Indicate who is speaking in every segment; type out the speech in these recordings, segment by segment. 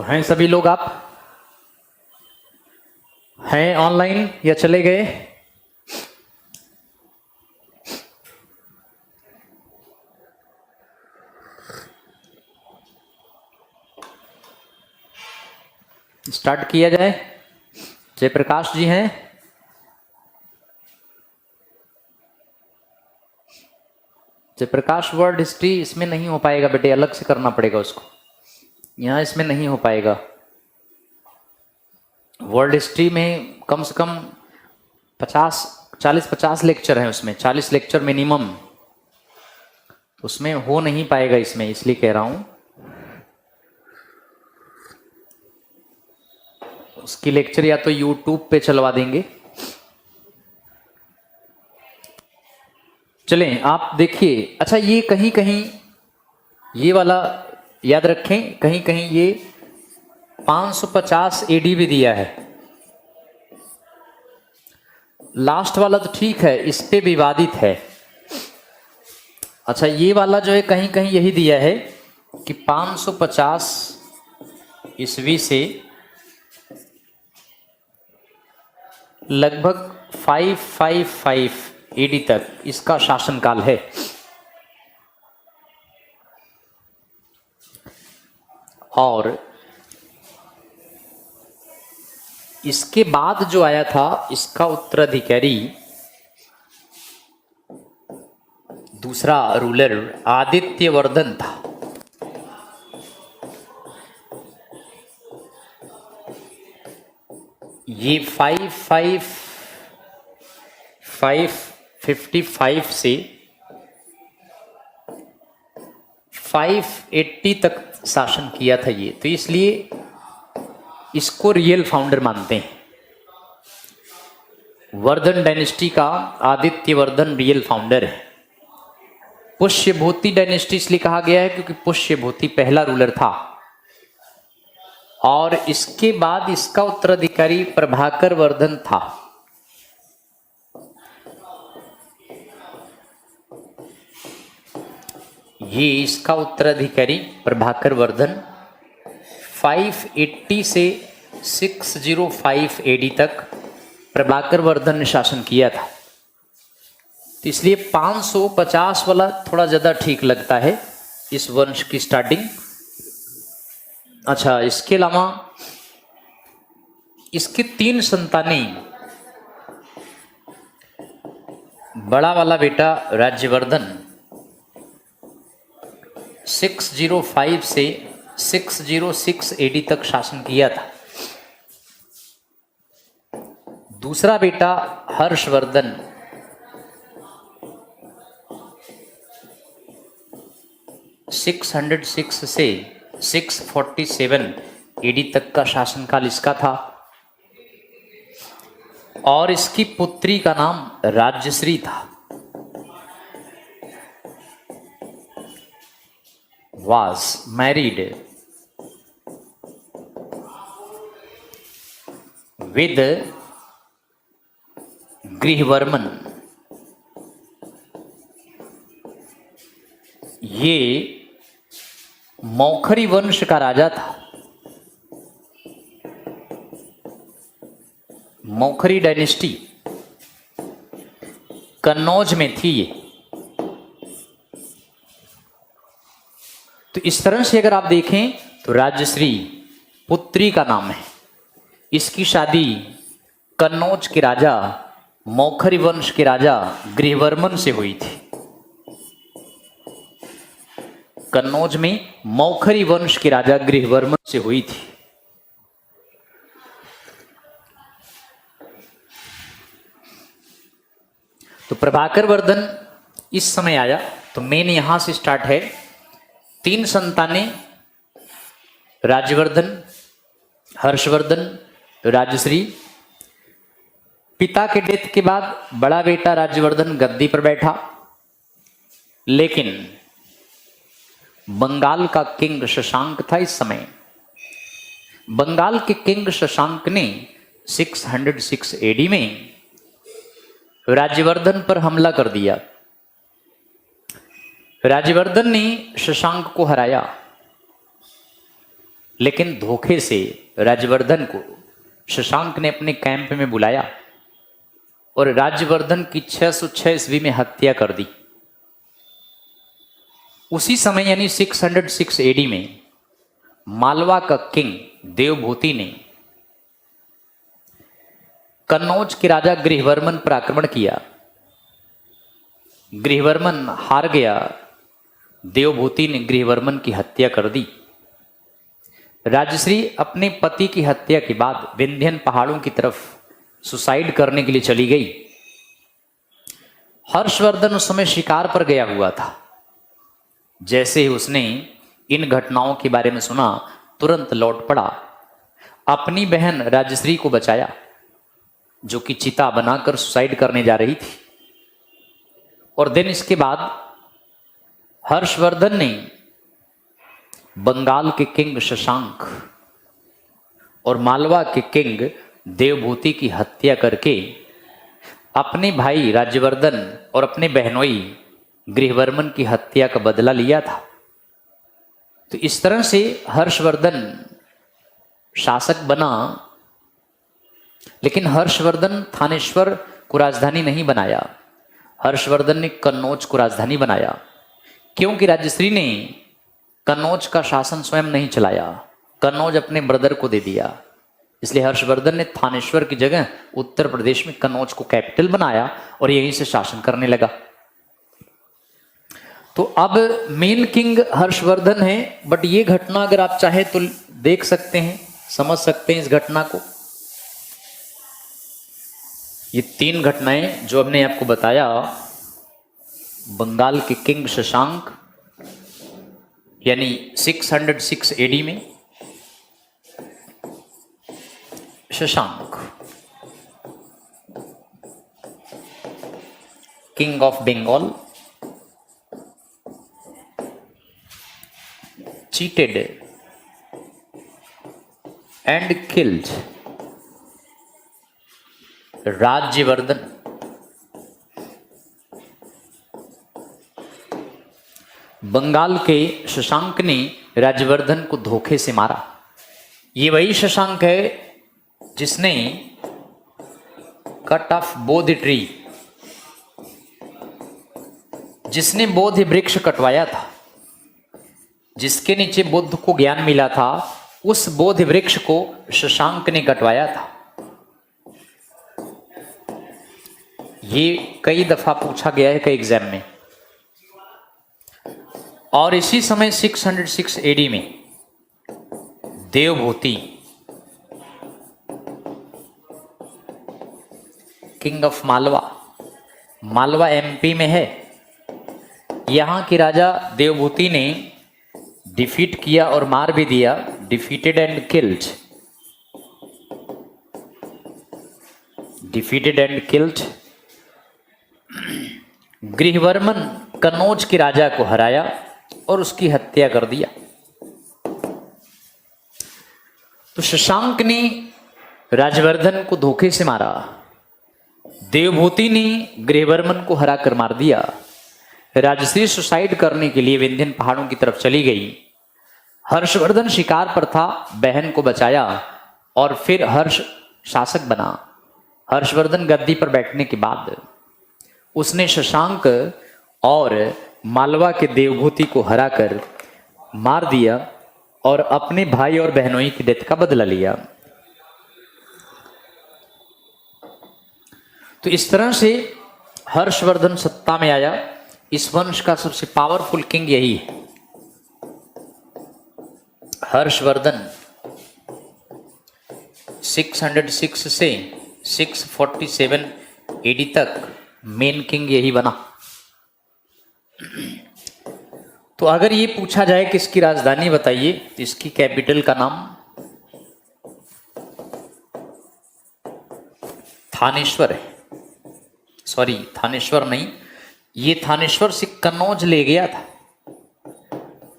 Speaker 1: हैं सभी लोग? आप हैं ऑनलाइन या चले गए? स्टार्ट किया जाए। जयप्रकाश जी हैं? जयप्रकाश वर्ल्ड हिस्ट्री इसमें नहीं हो पाएगा बेटे, अलग से करना पड़ेगा उसको, यहां इसमें नहीं हो पाएगा। वर्ल्ड हिस्ट्री में कम से कम 40-50 लेक्चर हैं, उसमें 40 लेक्चर मिनिमम, उसमें हो नहीं पाएगा इसमें, इसलिए कह रहा हूं। उसकी लेक्चर या तो यूट्यूब पे चलवा देंगे। चलें आप देखिए। अच्छा, ये कहीं कहीं ये वाला याद रखें, कहीं कहीं ये 550 एडी भी दिया है। लास्ट वाला तो ठीक है, इस पे विवादित है। अच्छा, ये वाला जो है कहीं कहीं यही दिया है कि 550 ईस्वी से लगभग 555 एडी तक इसका शासनकाल है। और इसके बाद जो आया था इसका उत्तराधिकारी, दूसरा रूलर आदित्यवर्धन था। ये 555 से 580 तक शासन किया था ये, तो इसलिए इसको रियल फाउंडर मानते हैं। वर्धन डायनेस्टी का आदित्यवर्धन रियल फाउंडर है। पुष्यभूति डायनेस्टी इसलिए कहा गया है क्योंकि पुष्यभूति पहला रूलर था, और इसके बाद इसका उत्तराधिकारी प्रभाकर वर्धन था। ये इसका उत्तराधिकारी प्रभाकर वर्धन 580 से 605 एडी तक प्रभाकर वर्धन ने शासन किया था। तो इसलिए 550 वाला थोड़ा ज़्यादा ठीक लगता है इस वंश की स्टार्टिंग। अच्छा, इसके अलावा इसके 3 संतानें, बड़ा वाला बेटा राज्यवर्धन 605 से 606 एडी तक शासन किया था। दूसरा बेटा हर्षवर्धन 606 से 647 एडी तक का शासनकाल इसका था। और इसकी पुत्री का नाम राज्यश्री था। Was married with गृहवर्मन। ये मौखरी वंश का राजा था। मौखरी डायनेस्टी कन्नौज में थी ये। तो इस तरह से अगर आप देखें तो राज्यश्री पुत्री का नाम है। इसकी शादी कन्नौज के राजा मौखरी वंश के राजा गृहवर्मन से हुई थी। कन्नौज में मौखरी वंश के राजा गृहवर्मन से हुई थी। तो प्रभाकर वर्धन इस समय आया, तो मेन यहां से स्टार्ट है। 3 संतानें, राज्यवर्धन, हर्षवर्धन, राजश्री। पिता के डेथ के बाद बड़ा बेटा राज्यवर्धन गद्दी पर बैठा, लेकिन बंगाल का किंग शशांक था इस समय। बंगाल के किंग शशांक ने 606 एडी में राज्यवर्धन पर हमला कर दिया। राज्यवर्धन ने शशांक को हराया। लेकिन धोखे से राज्यवर्धन को शशांक ने अपने कैंप में बुलाया और राज्यवर्धन की 606 ईस्वी में हत्या कर दी। उसी समय यानी 606 एडी में मालवा का किंग देवभूति ने कन्नौज के राजा गृहवर्मन पर आक्रमण किया। गृहवर्मन हार गया। देवभूति ने गृहवर्मन की हत्या कर दी। राजश्री अपने पति की हत्या के बाद विंध्यन पहाड़ों की तरफ सुसाइड करने के लिए चली गई। हर्षवर्धन उस समय शिकार पर गया हुआ था। जैसे ही उसने इन घटनाओं के बारे में सुना, तुरंत लौट पड़ा, अपनी बहन राजश्री को बचाया, जो कि चिता बनाकर सुसाइड करने जा रही थी। और दिन इसके बाद हर्षवर्धन ने बंगाल के किंग शशांक और मालवा के किंग देवभूति की हत्या करके अपने भाई राज्यवर्धन और अपने बहनोई गृहवर्मन की हत्या का बदला लिया था। तो इस तरह से हर्षवर्धन शासक बना। लेकिन हर्षवर्धन थानेश्वर को राजधानी नहीं बनाया। हर्षवर्धन ने कन्नौज को राजधानी बनाया, क्योंकि राजश्री ने कन्नौज का शासन स्वयं नहीं चलाया, कन्नौज अपने ब्रदर को दे दिया। इसलिए हर्षवर्धन ने थानेश्वर की जगह उत्तर प्रदेश में कन्नौज को कैपिटल बनाया और यहीं से शासन करने लगा। तो अब मेन किंग हर्षवर्धन है, बट ये घटना अगर आप चाहे तो देख सकते हैं, समझ सकते हैं इस घटना को। ये 3 घटनाएं जो हमने आपको बताया, बंगाल के किंग शशांक यानी 606 एडी में Shashank king of Bengal cheated and killed Rajyavardhan. Bengal के शशांक ने राज्यवर्धन को धोखे से मारा। ये वही शशांक है जिसने कट ऑफ बोधि ट्री, जिसने बोधि वृक्ष कटवाया था, जिसके नीचे बुद्ध को ज्ञान मिला था, उस बोधि वृक्ष को शशांक ने कटवाया था। ये कई दफा पूछा गया है कई एग्जाम में। और इसी समय 606 एडी में Devabhuti king of Malwa, Malwa MP में है, यहां के राजा देवभूति ने डिफीट किया और मार भी दिया। Defeated and killed, defeated and killed. Grahavarman Kannauj के राजा को हराया और उसकी हत्या कर दिया। तो शशांक ने राज्यवर्धन को धोखे से मारा, देवभूति ने गृहवर्मन को हराकर मार दिया। राजश्री सुसाइड करने के लिए विंध्यन पहाड़ों की तरफ चली गई। हर्षवर्धन शिकार पर था, बहन को बचाया और फिर हर्ष शासक बना। हर्षवर्धन गद्दी पर बैठने के बाद उसने शशांक और मालवा के देवभूति को हराकर मार दिया और अपने भाई और बहनोई की डेथ का बदला लिया। तो इस तरह से हर्षवर्धन सत्ता में आया। इस वंश का सबसे पावरफुल किंग यही है, हर्षवर्धन। 606 से 647 एडी तक मेन किंग यही बना। तो अगर ये पूछा जाए कि इसकी राजधानी बताइए, तो इसकी कैपिटल का नाम थानेश्वर है। सॉरी, थानेश्वर नहीं, ये थानेश्वर से कन्नौज ले गया था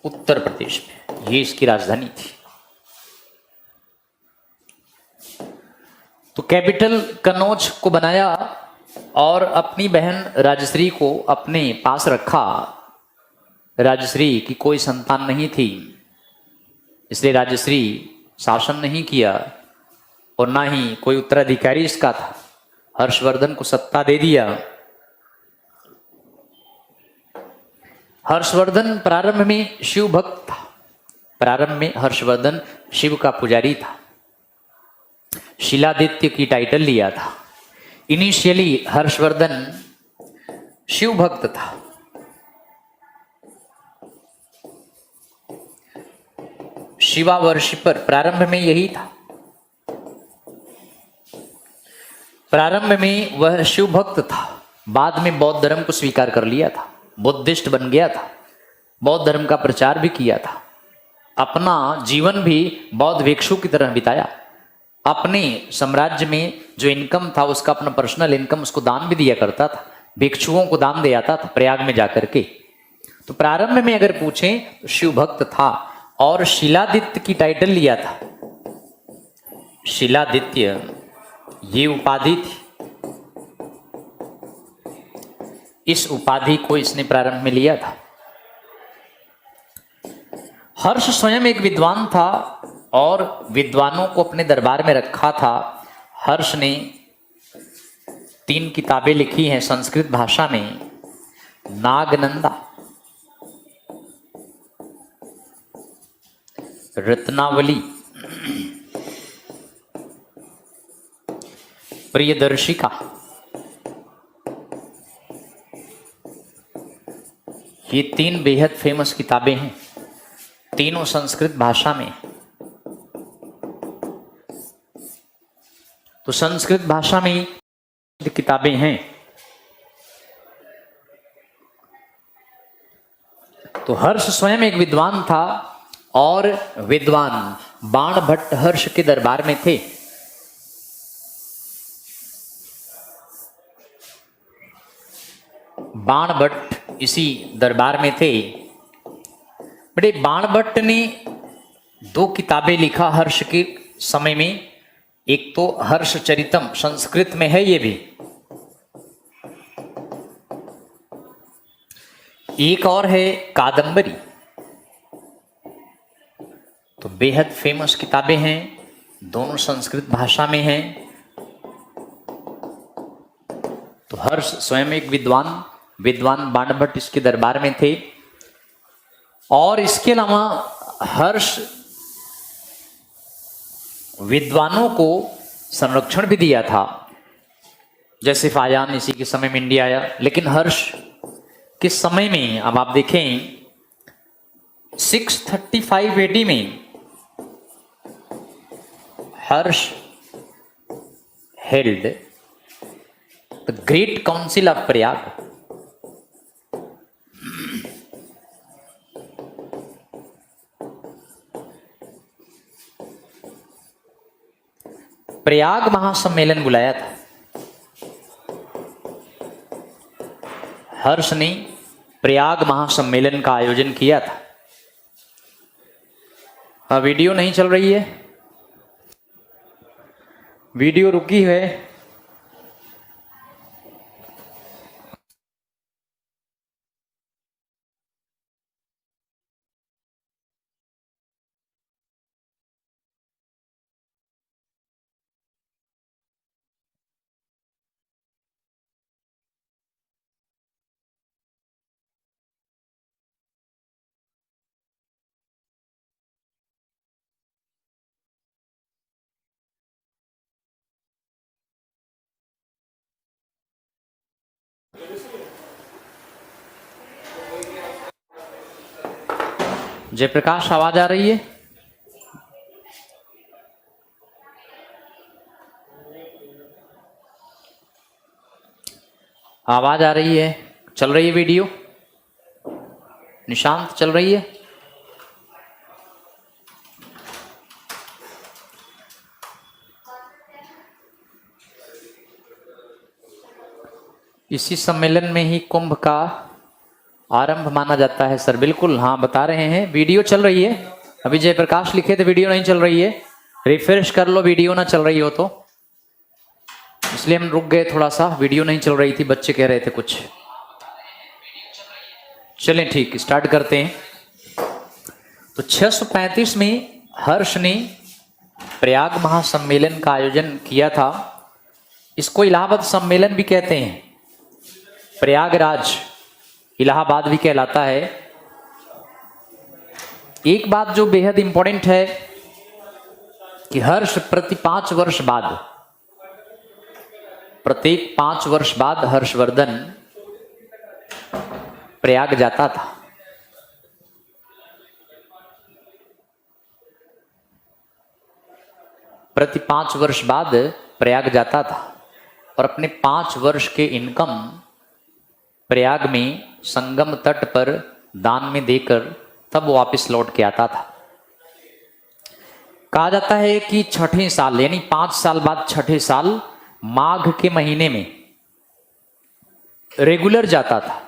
Speaker 1: उत्तर प्रदेश में, ये इसकी राजधानी थी। तो कैपिटल कन्नौज को बनाया और अपनी बहन राजश्री को अपने पास रखा। राजश्री की कोई संतान नहीं थी, इसलिए राजश्री शासन नहीं किया और ना ही कोई उत्तराधिकारी इसका था। हर्षवर्धन को सत्ता दे दिया। हर्षवर्धन प्रारंभ में शिव भक्त था। प्रारंभ में हर्षवर्धन शिव का पुजारी था। शिलादित्य की टाइटल लिया था। इनिशियली हर्षवर्धन शिव भक्त था। शिवा वर्शिपर प्रारंभ में यही था। प्रारंभ में वह शिव भक्त था। बाद में बौद्ध धर्म को स्वीकार कर लिया था। बुद्धिस्ट बन गया था। बौद्ध धर्म का प्रचार भी किया था। अपना जीवन भी बौद्ध भिक्षु की तरह बिताया। अपने साम्राज्य में जो इनकम था उसका अपना पर्सनल इनकम उसको दान भी दिया करता था। भिक्षुओं को दान दे आता था प्रयाग में जाकर के। तो प्रारंभ में अगर पूछें तो शिव भक्त था और शिलादित्य की टाइटल लिया था। शिलादित्य ये उपाधि थी। इस उपाधि को इसने प्रारंभ में लिया था। हर्ष स्वयं एक विद्वान था और विद्वानों को अपने दरबार में रखा था। हर्ष ने 3 किताबें लिखी हैं संस्कृत भाषा में। नागनंदा, रत्नावली, प्रियदर्शिका, ये 3 बेहद फेमस किताबें हैं। तीनों संस्कृत भाषा में। तो संस्कृत भाषा में किताबें हैं। तो हर्ष स्वयं एक विद्वान था और विद्वान बाणभट्ट हर्ष के दरबार में थे। बाणभट्ट इसी दरबार में थे। बड़े बाणभट्ट ने 2 किताबें लिखा हर्ष के समय में। एक तो हर्ष चरितम संस्कृत में है ये भी। एक और है कादंबरी। तो बेहद फेमस किताबें हैं। दोनों संस्कृत भाषा में हैं। तो हर्ष स्वयं एक विद्वान बाणभट्ट इसके दरबार में थे। और इसके अलावा हर्ष विद्वानों को संरक्षण भी दिया था। जैसे फायान इसी के समय में इंडिया आया। लेकिन हर्ष के समय में अब आप देखें 635 AD में Harsha held the great council of Prayag. Prayag महासम्मेलन बुलाया था। हर्ष ने प्रयाग महासम्मेलन का आयोजन किया था। वीडियो नहीं चल रही है, वीडियो रुकी है। जयप्रकाश आवाज आ रही है? आवाज आ रही है? चल रही है वीडियो? निशांत चल रही है? इसी सम्मेलन में ही कुंभ का आरंभ माना जाता है सर। बिल्कुल, हाँ बता रहे हैं। वीडियो चल रही है। अभी जयप्रकाश लिखे थे वीडियो नहीं चल रही है। रिफ्रेश कर लो वीडियो ना चल रही हो तो। इसलिए हम रुक गए थोड़ा सा, वीडियो नहीं चल रही थी, बच्चे कह रहे थे कुछ। चलें ठीक, स्टार्ट करते हैं। तो 635 में हर्ष ने प्रयाग महासम्मेलन का आयोजन किया था। इसको इलाहाबाद सम्मेलन भी कहते हैं, प्रयागराज इलाहाबाद भी कहलाता है। एक बात जो बेहद इंपॉर्टेंट है कि हर्ष प्रत्येक 5 वर्ष बाद हर्षवर्धन प्रयाग जाता था। प्रति 5 वर्ष बाद प्रयाग जाता था और अपने 5 वर्ष के इनकम प्रयाग में संगम तट पर दान में देकर तब वापस लौट के आता था। कहा जाता है कि छठे साल यानी 5 साल बाद छठे साल माघ के महीने में रेगुलर जाता था।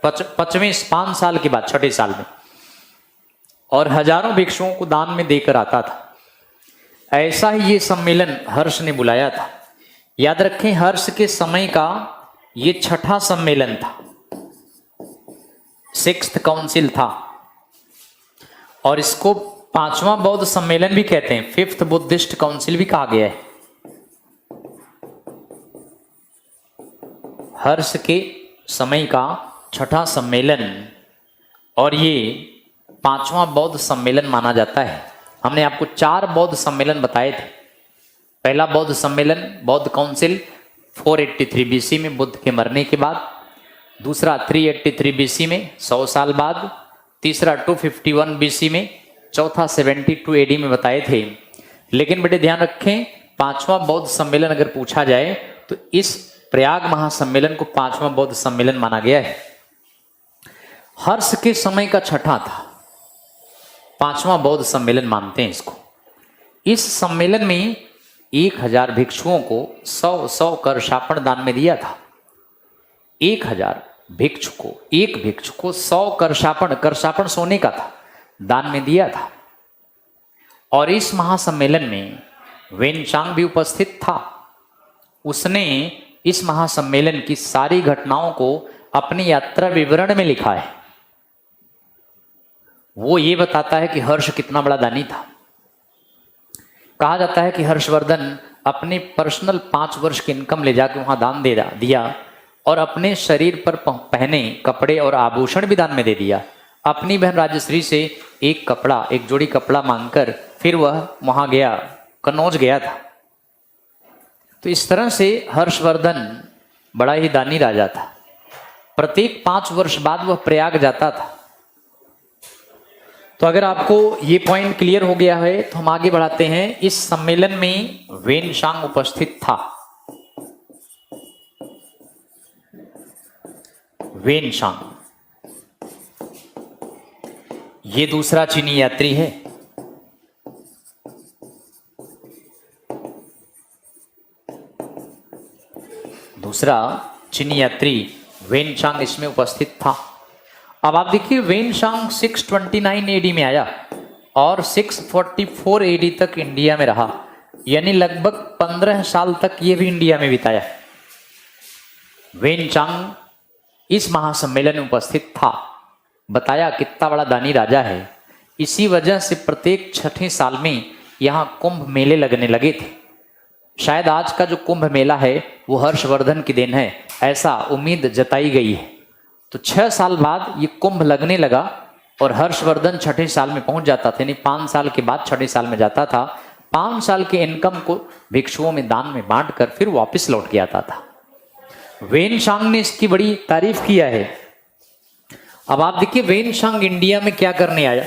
Speaker 1: 5 साल के बाद छठे साल में, और हजारों भिक्षुओं को दान में देकर आता था। ऐसा ही ये सम्मेलन हर्ष ने बुलाया था। याद रखें, हर्ष के समय का ये छठा सम्मेलन था, 6th काउंसिल था, और इसको 5वां बौद्ध सम्मेलन भी कहते हैं, 5th बुद्धिस्ट काउंसिल भी कहा गया है। हर्ष के समय का छठा सम्मेलन और ये 5वां बौद्ध सम्मेलन माना जाता है। हमने आपको 4 बौद्ध सम्मेलन बताए थे। पहला बौद्ध सम्मेलन बौद्ध काउंसिल 483 बीसी में बुद्ध के मरने के बाद, दूसरा 383 बीसी में 100 साल बाद, तीसरा 251 बीसी में, चौथा 72 एडी में बताए थे। लेकिन बेटे ध्यान रखें, 5वां बौद्ध सम्मेलन अगर पूछा जाए तो इस प्रयाग महासम्मेलन को 5वां बौद्ध सम्मेलन माना गया है। हर्ष के समय का छठा था, 5वां बौद्ध सम्मेलन मानते हैं इसको। इस सम्मेलन में 1000 भिक्षुओं को 100 कर शापण दान में दिया था। 1000 भिक्षु को, एक भिक्षु को 100 कर शापण सोने का था, दान में दिया था। और इस महासम्मेलन में वेनचांग भी उपस्थित था। उसने इस महासम्मेलन की सारी घटनाओं को अपनी यात्रा विवरण में लिखा है। वो ये बताता है कि हर्ष कितना बड़ा दानी था। कहा जाता है कि हर्षवर्धन अपने पर्सनल 5 वर्ष की इनकम ले जाकर वहां दान दे दिया, और अपने शरीर पर पहने कपड़े और आभूषण भी दान में दे दिया। अपनी बहन राजश्री से एक जोड़ी कपड़ा मांगकर फिर वह वहां गया, कन्नौज गया था। तो इस तरह से हर्षवर्धन बड़ा ही दानी राजा था। प्रत्येक 5 वर्ष बाद वह प्रयाग जाता था। तो अगर आपको ये पॉइंट क्लियर हो गया है तो हम आगे बढ़ाते हैं। इस सम्मेलन में वेनशांग उपस्थित था। वेनशांग ये दूसरा चीनी यात्री है। दूसरा चीनी यात्री वेनशांग इसमें उपस्थित था। अब आप देखिए, वेनशांग 629 एडी में आया और 644 एडी तक इंडिया में रहा, यानी लगभग 15 साल तक ये भी इंडिया में बिताया। वेनचांग इस महासम्मेलन में उपस्थित था। बताया कितना बड़ा दानी राजा है। इसी वजह से प्रत्येक छठे साल में यहाँ कुंभ मेले लगने लगे थे। शायद आज का जो कुंभ मेला है वो हर्षवर्धन की देन है, ऐसा उम्मीद जताई गई है। तो 6 साल बाद ये कुंभ लगने लगा और हर्षवर्धन छठे साल में पहुंच जाता था, यानी 5 साल के बाद छठे साल में जाता था। 5 साल के इनकम को भिक्षुओं में दान में बांट कर फिर वापस लौट के आता था। वेनशांग ने इसकी बड़ी तारीफ किया है। अब आप देखिए वेनशांग इंडिया में क्या करने आया।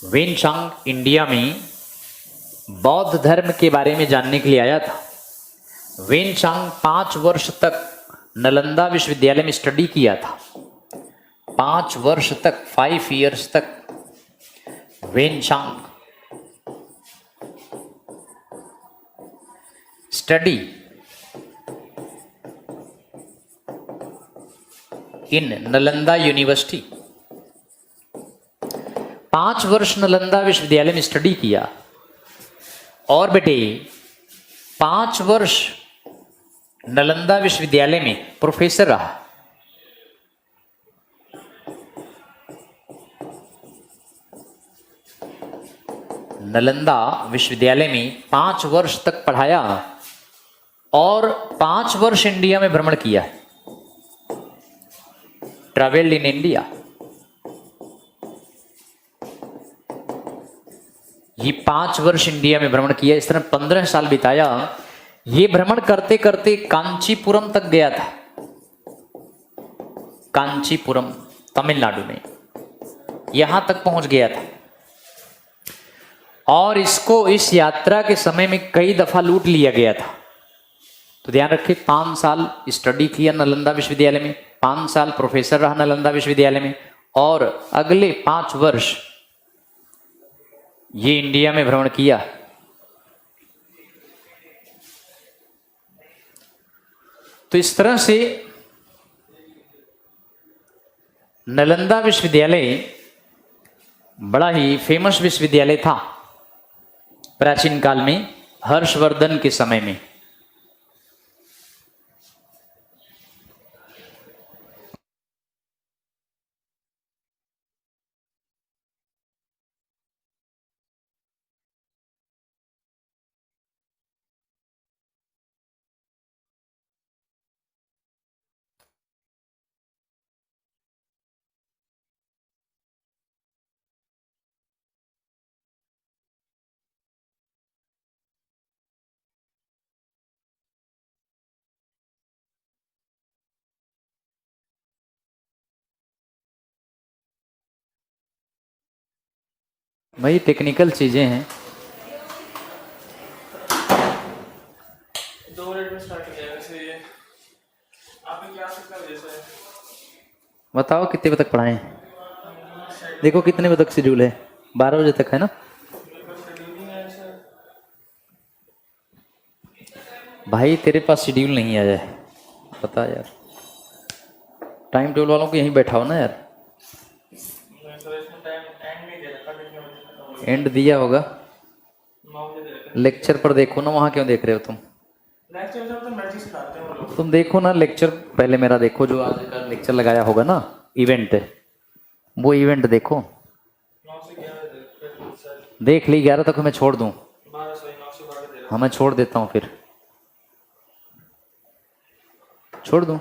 Speaker 1: वेनशांग इंडिया में बौद्ध धर्म के बारे में जानने के लिए आया था। वेनशांग 5 वर्ष तक नालंदा विश्वविद्यालय में स्टडी किया था। 5 वर्ष तक, 5 years तक वेनशांग स्टडी इन नालंदा यूनिवर्सिटी। 5 वर्ष नालंदा विश्वविद्यालय में स्टडी किया और बेटे 5 वर्ष नालंदा विश्वविद्यालय में प्रोफेसर रहा। नालंदा विश्वविद्यालय में 5 वर्ष तक पढ़ाया और 5 वर्ष इंडिया में भ्रमण किया, ट्रेवल्ड इन इंडिया। ये 5 वर्ष इंडिया में भ्रमण किया, इस तरह 15 साल बिताया। ये भ्रमण करते करते कांचीपुरम तक गया था, कांचीपुरम तमिलनाडु में, यहां तक पहुंच गया था। और इसको इस यात्रा के समय में कई दफा लूट लिया गया था। तो ध्यान रखिए, 5 साल स्टडी किया नालंदा विश्वविद्यालय में, 5 साल प्रोफेसर रहा नालंदा विश्वविद्यालय में, और अगले 5 वर्ष ये इंडिया में भ्रमण किया। तो इस तरह से नालंदा विश्वविद्यालय बड़ा ही फेमस विश्वविद्यालय था प्राचीन काल में, हर्षवर्धन के समय में। भाई टेक्निकल चीजें हैं।
Speaker 2: 2 मिनट में स्टार्ट हो जाएगा वैसे ये। आपने क्या सीखा जैसे?
Speaker 1: बताओ कितने बजे तक पढ़ाएं? देखो कितने बजे तक शेड्यूल है? 12 बजे तक है ना? भाई तेरे पास शेड्यूल नहीं आया है, पता यार। टाइम टेबल वालों को यहीं बैठाओ ना यार। एंड दिया होगा, लेक्चर पर देखो ना, वहां क्यों देख रहे हो तुम? तुम देखो ना लेक्चर, पहले मेरा देखो, जो आज का लेक्चर लगाया होगा ना, इवेंट, वो इवेंट देखो। देख ली 11 तक मैं छोड़ दूं? हाँ मैं छोड़ देता हूँ, फिर छोड़ दूं?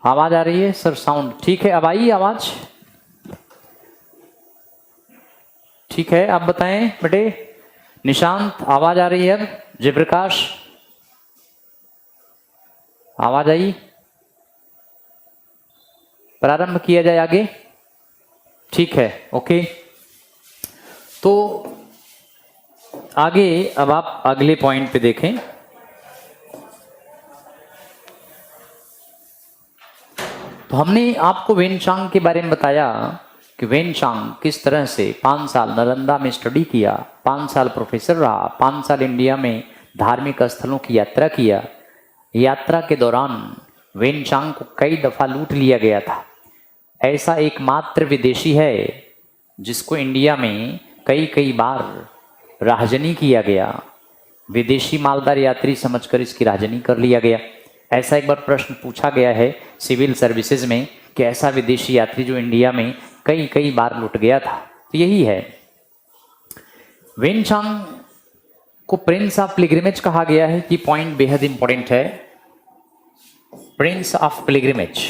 Speaker 1: आवाज आ रही है सर? साउंड ठीक है? अब आई आवाज? ठीक है, आप बताएं बेटे। निशांत आवाज आ रही है अब? जयप्रकाश आवाज आई? प्रारंभ किया जाए आगे? ठीक है, ओके। तो आगे अब आप अगले पॉइंट पे देखें। तो हमने आपको वेनचांग के बारे में बताया कि वेनचांग किस तरह से 5 साल नालंदा में स्टडी किया, 5 साल प्रोफेसर रहा, 5 साल इंडिया में धार्मिक स्थलों की यात्रा किया। यात्रा के दौरान वेनचांग को कई दफा लूट लिया गया था। ऐसा एकमात्र विदेशी है जिसको इंडिया में कई कई बार राहजनी किया गया। विदेशी मालदार यात्री समझकर इसकी राहजनी कर लिया गया। ऐसा एक बार प्रश्न पूछा गया है सिविल सर्विसेज में कि ऐसा विदेशी यात्री जो इंडिया में कई कई बार लुट गया था, तो यही है। वेनचांग को प्रिंस ऑफ पिलग्रिमेज कहा गया है कि पॉइंट बेहद इंपॉर्टेंट है। प्रिंस ऑफ पिलग्रिमेज,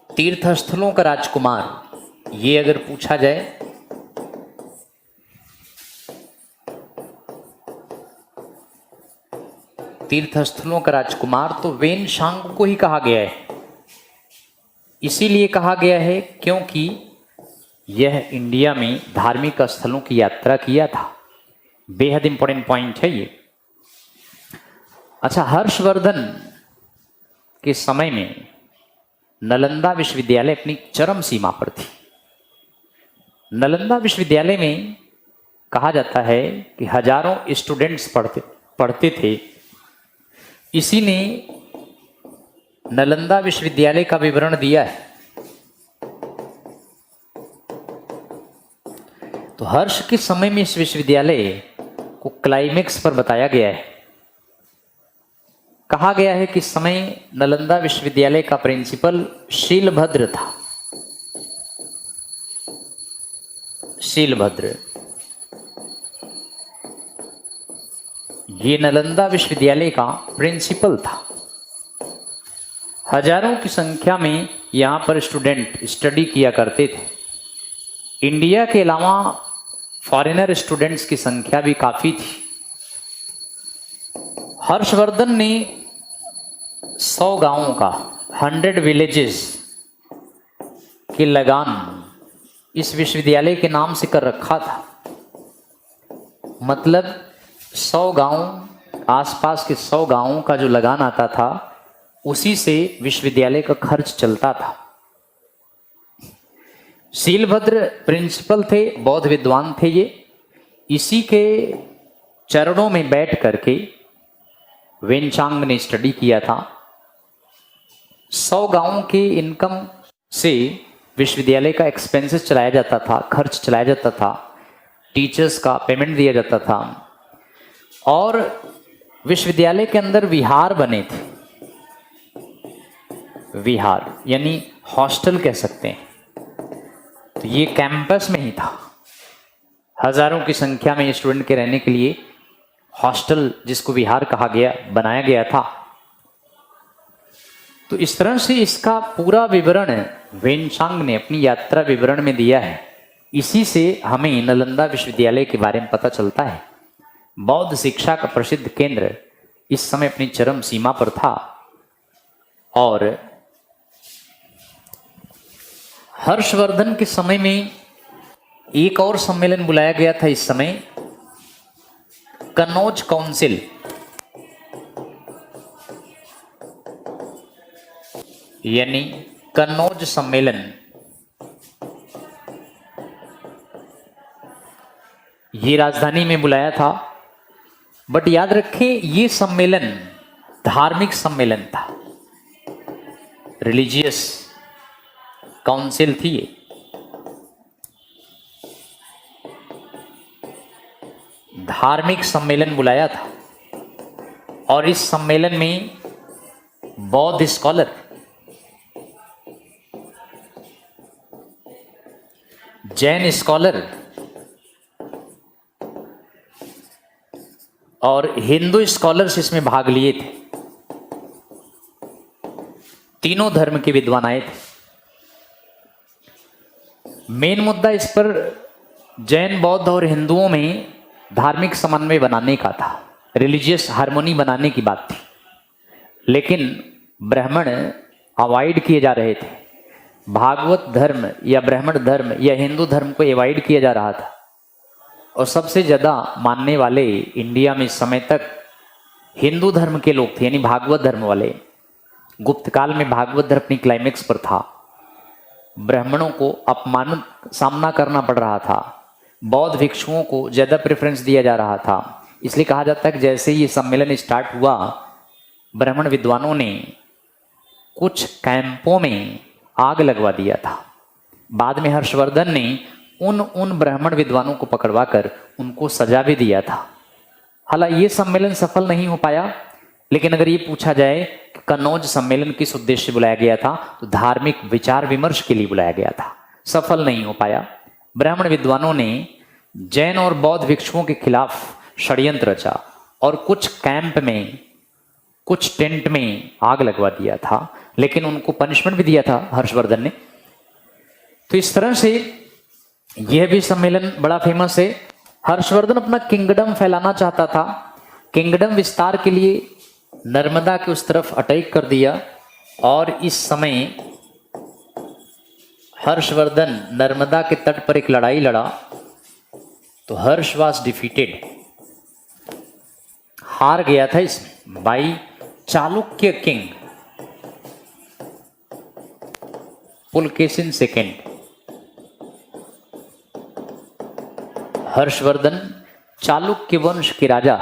Speaker 1: तीर्थस्थलों का राजकुमार, ये अगर पूछा जाए तीर्थस्थलों का राजकुमार, तो वेनचांग को ही कहा गया है। इसीलिए कहा गया है क्योंकि यह इंडिया में धार्मिक स्थलों की यात्रा किया था। बेहद इंपॉर्टेंट पॉइंट है ये। अच्छा, हर्षवर्धन के समय में नालंदा विश्वविद्यालय अपनी चरम सीमा पर थी। नालंदा विश्वविद्यालय में कहा जाता है कि हजारों स्टूडेंट्स पढ़ते थे। इसी ने नालंदा विश्वविद्यालय का विवरण दिया है। तो हर्ष के समय में इस विश्वविद्यालय को क्लाइमेक्स पर बताया गया है। कहा गया है कि इस समय नालंदा विश्वविद्यालय का प्रिंसिपल शीलभद्र था। शीलभद्र, ये नालंदा विश्वविद्यालय का प्रिंसिपल था। हजारों की संख्या में यहां पर स्टूडेंट स्टडी किया करते थे। इंडिया के अलावा फॉरेनर स्टूडेंट्स की संख्या भी काफी थी। हर्षवर्धन ने 100 गांवों का 100 विलेजेस की लगान इस विश्वविद्यालय के नाम से कर रखा था। मतलब 100 गांव, आसपास के 100 गांवों का जो लगान आता था उसी से विश्वविद्यालय का खर्च चलता था। शीलभद्र प्रिंसिपल थे, बौद्ध विद्वान थे ये। इसी के चरणों में बैठ करके वेनचांग ने स्टडी किया था। 100 गांवों के इनकम से विश्वविद्यालय का एक्सपेंसेस चलाया जाता था, खर्च चलाया जाता था, टीचर्स का पेमेंट दिया जाता था। और विश्वविद्यालय के अंदर विहार बने थे। विहार यानी हॉस्टल कह सकते हैं। तो ये कैंपस में ही था। हजारों की संख्या में स्टूडेंट के रहने के लिए हॉस्टल, जिसको विहार कहा गया, बनाया गया था। तो इस तरह से इसका पूरा विवरण वेनचांग ने अपनी यात्रा विवरण में दिया है। इसी से हमें नालंदा विश्वविद्यालय के बारे में पता चलता है। बौद्ध शिक्षा का प्रसिद्ध केंद्र इस समय अपनी चरम सीमा पर था। और हर्षवर्धन के समय में एक और सम्मेलन बुलाया गया था। इस समय कन्नौज काउंसिल, यानी कन्नौज सम्मेलन, ये राजधानी में बुलाया था। बट याद रखें, ये सम्मेलन धार्मिक सम्मेलन था, रिलीजियस काउंसिल थी ये। धार्मिक सम्मेलन बुलाया था। और इस सम्मेलन में बौद्ध स्कॉलर, जैन स्कॉलर, और हिंदू स्कॉलर्स इसमें भाग लिए थे। तीनों धर्म के विद्वान आए थे। मेन मुद्दा इस पर जैन, बौद्ध और हिंदुओं में धार्मिक समन्वय बनाने का था, रिलीजियस हार्मोनी बनाने की बात थी। लेकिन ब्राह्मण अवॉइड किए जा रहे थे। भागवत धर्म या ब्राह्मण धर्म या हिंदू धर्म को अवॉइड किया जा रहा था। और सबसे ज़्यादा मानने वाले इंडिया में इस समय तक हिंदू धर्म के लोग थे, यानी भागवत धर्म वाले। गुप्त काल में भागवत धर्म अपनी क्लाइमेक्स पर था। ब्राह्मणों को अपमान सामना करना पड़ रहा था। बौद्ध भिक्षुओं को ज़्यादा प्रेफरेंस दिया जा रहा था। इसलिए कहा जाता है कि जैसे ही ये सम्मेलन स्टार्ट हुआ, ब्राह्मण विद्वानों ने कुछ कैंपों में आग लगवा दिया था। बाद में हर्षवर्धन ने उन ब्राह्मण विद्वानों को पकड़वाकर उनको सजा भी दिया था। हालांकि ये सम्मेलन सफल नहीं हो पाया, लेकिन अगर ये पूछा जाए कि कन्नौज सम्मेलन किस उद्देश्य से बुलाया गया था, तो धार्मिक विचार विमर्श के लिए बुलाया गया था। सफल नहीं हो पाया। ब्राह्मण विद्वानों ने जैन और बौद्ध भिक्षुओं के खिलाफ षड्यंत्र रचा और कुछ कैंप में, कुछ टेंट में आग लगवा दिया था, लेकिन उनको पनिशमेंट भी दिया था हर्षवर्धन ने। तो इस तरह से यह भी सम्मेलन बड़ा फेमस है। हर्षवर्धन अपना किंगडम फैलाना चाहता था। किंगडम विस्तार के लिए नर्मदा के उस तरफ अटैक कर दिया और इस समय हर्षवर्धन नर्मदा के तट पर एक लड़ाई लड़ा तो हर्ष वाज डिफीटेड, हार गया था इसमें by Chalukya king Pulakeshin second. Harshvardhan Chalukya वंश के राजा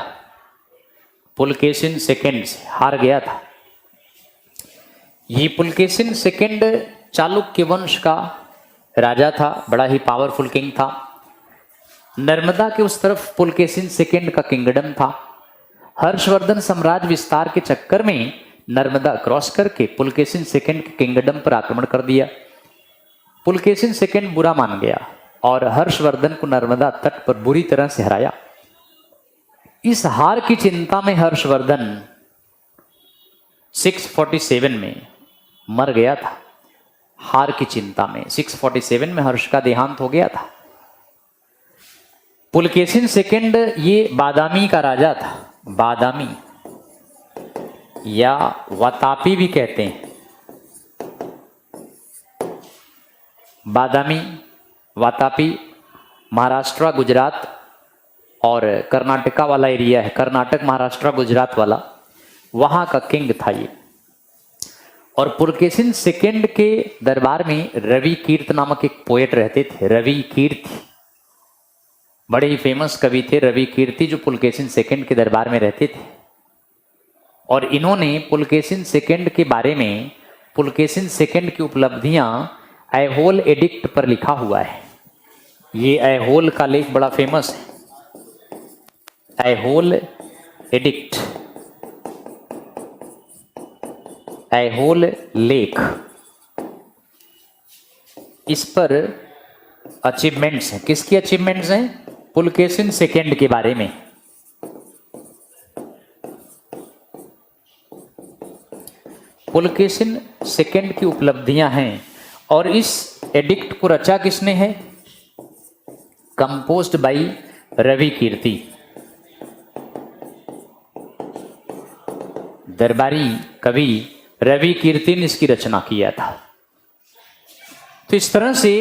Speaker 1: पुलकेशिन सेकेंड से हार गया था। ये पुलकेशिन सेकेंड चालुक्य वंश का राजा था, बड़ा ही पावरफुल किंग था। नर्मदा के उस तरफ पुलकेशिन सेकेंड का किंगडम था। हर्षवर्धन साम्राज्य विस्तार के चक्कर में नर्मदा क्रॉस करके पुलकेशिन सेकेंड के किंगडम पर आक्रमण कर दिया। पुलकेशिन सेकेंड बुरा मान गया और हर्षवर्धन को नर्मदा तट पर बुरी तरह से हराया। इस हार की चिंता में हर्षवर्धन 647 में मर गया था। हार की चिंता में 647 में हर्ष का देहांत हो गया था। पुलकेशिन सेकेंड ये बादामी का राजा था। बादामी या वातापी भी कहते हैं। बादामी, वातापी महाराष्ट्र, गुजरात और कर्नाटका वाला एरिया है। कर्नाटक, महाराष्ट्र, गुजरात वाला, वहां का किंग था ये। और पुलकेशिन सेकेंड के दरबार में रवि कीर्त नामक एक पोएट रहते थे। रवि कीर्ति बड़े ही फेमस कवि थे रवि कीर्ति, जो पुलकेशिन सेकेंड के दरबार में रहते थे। और इन्होंने पुलकेशिन सेकेंड के बारे में, पुलकेशिन सेकेंड की उपलब्धियां ऐहोल एडिक्ट पर लिखा हुआ है। ये ऐहोल का लेख बड़ा फेमस है। ऐहोल एडिक्ट, ऐहोल लेख, इस पर अचीवमेंट्स हैं। किसकी अचीवमेंट्स हैं? पुलकेशिन सेकेंड के बारे में। पुलकेशिन सेकेंड की उपलब्धियां हैं। और इस एडिक्ट को रचा किसने है? कंपोज्ड बाई रवि कीर्ति। दरबारी कवि रवि कीर्ति ने इसकी रचना किया था। तो इस तरह से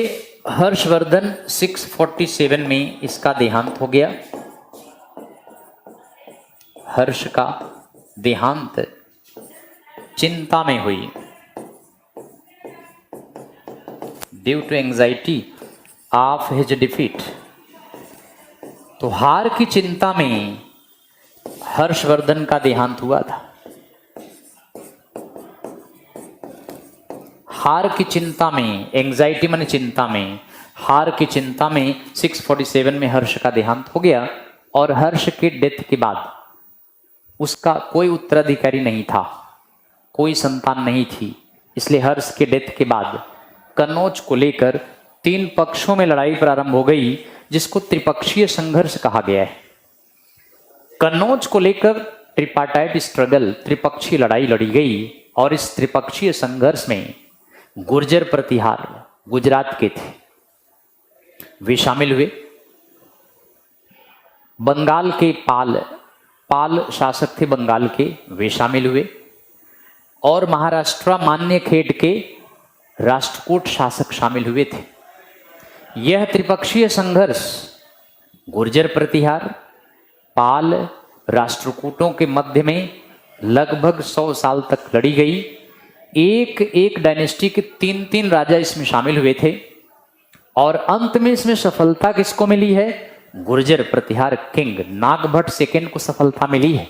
Speaker 1: हर्षवर्धन 647 में इसका देहांत हो गया। हर्ष का देहांत चिंता में हुई due to anxiety of his defeat. तो हार की चिंता में हर्षवर्धन का देहांत हुआ था। हार की चिंता में, एंजाइटी माने चिंता में, हार की चिंता में 647 में हर्ष का देहांत हो गया। और हर्ष के डेथ के बाद उसका कोई उत्तराधिकारी नहीं था, कोई संतान नहीं थी। इसलिए हर्ष के डेथ के बाद कन्नौज को लेकर 3 पक्षों में लड़ाई प्रारंभ हो गई, जिसको त्रिपक्षीय संघर्ष कहा गया है। कन्नौज को लेकर ट्रिपार्टाइट स्ट्रगल, त्रिपक्षीय लड़ाई लड़ी गई और इस त्रिपक्षीय संघर्ष में गुर्जर प्रतिहार गुजरात के थे, वे शामिल हुए। बंगाल के पाल शासक थे बंगाल के, वे शामिल हुए। और महाराष्ट्र मान्य खेड के राष्ट्रकूट शासक शामिल हुए थे। यह त्रिपक्षीय संघर्ष गुर्जर प्रतिहार, पाल, राष्ट्रकूटों के मध्य में लगभग 100 साल तक लड़ी गई। एक एक डायनेस्टी के 3-3 राजा इसमें शामिल हुए थे और अंत में इसमें सफलता किसको मिली है? गुर्जर प्रतिहार किंग नागभट्ट सेकंड को सफलता मिली है।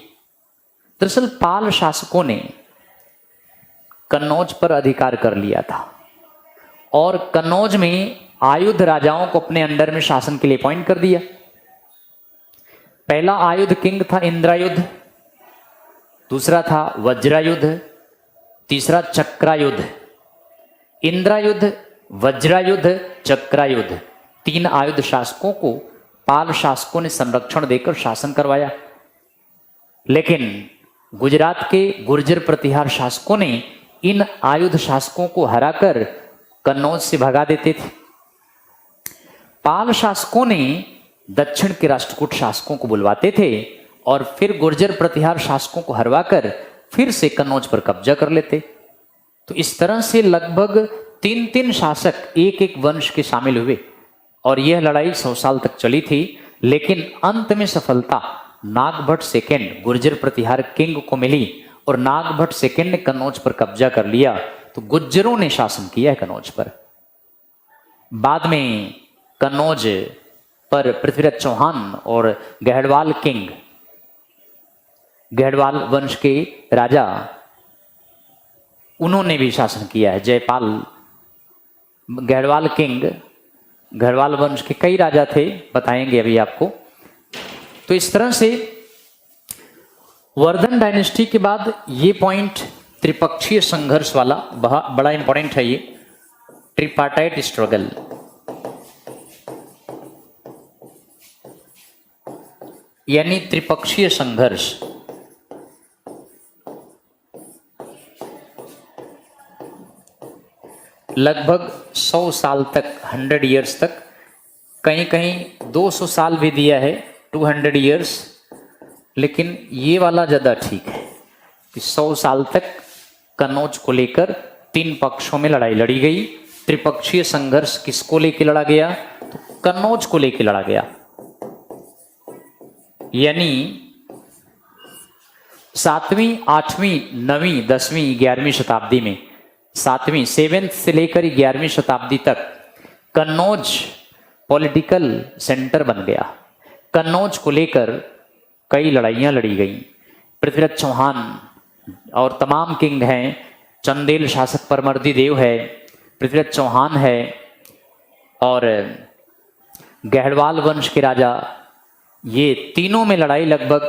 Speaker 1: दरअसल पाल शासकों ने कन्नौज पर अधिकार कर लिया था और कन्नौज में आयुध राजाओं को अपने अंडर में शासन के लिए अपॉइंट कर दिया। पहला आयुध किंग था इंद्रायुध, दूसरा था वज्रायुध, तीसरा चक्रायुध। इंद्रायुध, वज्रायुध, चक्रायुध, 3 आयुध शासकों को पाल शासकों ने संरक्षण देकर शासन करवाया। लेकिन गुजरात के गुर्जर प्रतिहार शासकों ने इन आयुध शासकों को हराकर कन्नौज से भगा देते थे। पाल शासकों ने दक्षिण के राष्ट्रकूट शासकों को बुलवाते थे और फिर गुर्जर प्रतिहार शासकों को हरवाकर फिर से कन्नौज पर कब्जा कर लेते। तो इस तरह से लगभग 3-3 शासक एक वंश के शामिल हुए और यह लड़ाई 100 साल तक चली थी। लेकिन अंत में सफलता नागभट्ट सेकंड गुर्जर प्रतिहार किंग को मिली और नागभट्ट सेकंड ने कन्नौज पर कब्जा कर लिया। तो गुर्जरों ने शासन किया है कन्नौज पर। बाद में कन्नौज पर पृथ्वीराज चौहान और गहड़वाल किंग, गहड़वाल वंश के राजा, उन्होंने भी शासन किया है। जयपाल गहड़वाल किंग, गहड़वाल वंश के कई राजा थे, बताएंगे अभी आपको। तो इस तरह से वर्धन डायनेस्टी के बाद ये पॉइंट त्रिपक्षीय संघर्ष वाला बड़ा इंपॉर्टेंट है, ये ट्रिपार्टाइट स्ट्रगल। यानी त्रिपक्षीय संघर्ष। लगभग 100 साल तक, 100 ईयर्स तक, कहीं कहीं 200 साल भी दिया है, 200 ईयर्स, लेकिन ये वाला ज़्यादा ठीक है कि 100 साल तक कन्नौज को लेकर 3 पक्षों में लड़ाई लड़ी गई। त्रिपक्षीय संघर्ष किसको लेकर लड़ा गया? तो कन्नौज को लेकर लड़ा गया। यानी 7वीं, 8वीं, 9वीं, 10वीं, 11वीं शताब्दी में, 7वीं 7th से लेकर 11वीं शताब्दी तक कन्नौज पॉलिटिकल सेंटर बन गया। कन्नौज को लेकर कई लड़ाइयाँ लड़ी गई। पृथ्वीराज चौहान और तमाम किंग हैं, चंदेल शासक परमर्दी देव है, पृथ्वीराज चौहान है और गहड़वाल वंश के राजा, ये तीनों में लड़ाई लगभग